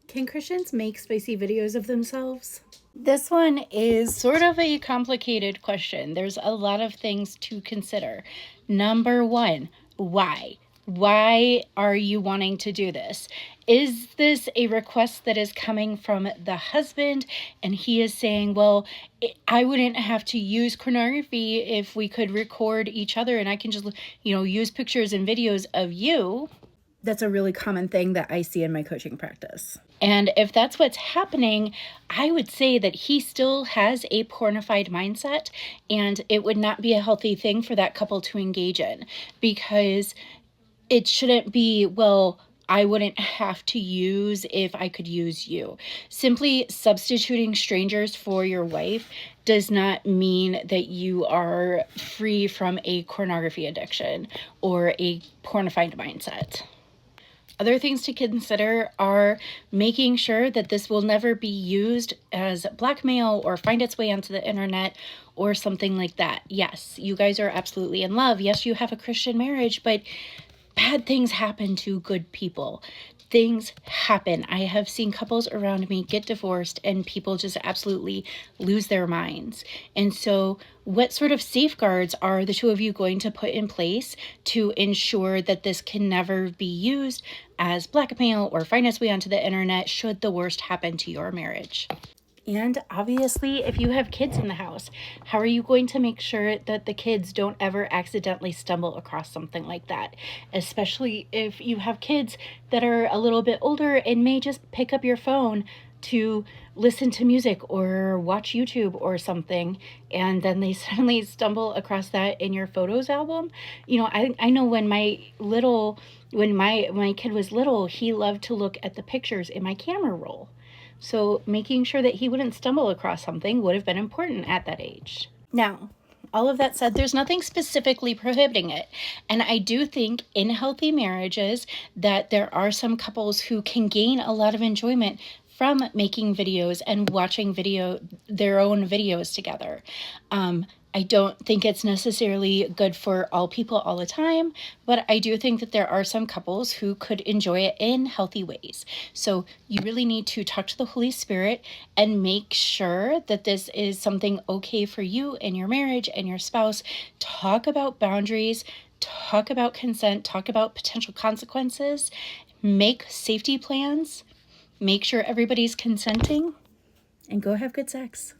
Can Christians make spicy videos of themselves? This one is sort of a complicated question. There's a lot of things to consider. Number one, why? Why are you wanting to do this? Is this a request that is coming from the husband and he is saying, well, I wouldn't have to use pornography if we could record each other and I can just, use pictures and videos of you? That's a really common thing that I see in my coaching practice. And if that's what's happening, I would say that he still has a pornified mindset, and it would not be a healthy thing for that couple to engage in, because it shouldn't be, well, I wouldn't have to use if I could use you. Simply substituting strangers for your wife does not mean that you are free from a pornography addiction or a pornified mindset. Other things to consider are making sure that this will never be used as blackmail or find its way onto the internet or something like that. Yes, you guys are absolutely in love. Yes, you have a Christian marriage, but bad things happen to good people. Things happen. I have seen couples around me get divorced and people just absolutely lose their minds. And so what sort of safeguards are the two of you going to put in place to ensure that this can never be used as blackmail or find its way onto the internet should the worst happen to your marriage? And obviously, if you have kids in the house, how are you going to make sure that the kids don't ever accidentally stumble across something like that? Especially if you have kids that are a little bit older and may just pick up your phone to listen to music or watch YouTube or something, and then they suddenly stumble across that in your photos album. I know when my kid was little, he loved to look at the pictures in my camera roll. So making sure that he wouldn't stumble across something would have been important at that age. Now, all of that said, there's nothing specifically prohibiting it. And I do think in healthy marriages that there are some couples who can gain a lot of enjoyment from making videos and watching their own videos together. I don't think it's necessarily good for all people all the time, but I do think that there are some couples who could enjoy it in healthy ways. So you really need to talk to the Holy Spirit and make sure that this is something okay for you and your marriage and your spouse. Talk about boundaries, talk about consent, talk about potential consequences, make safety plans, make sure everybody's consenting, and go have good sex.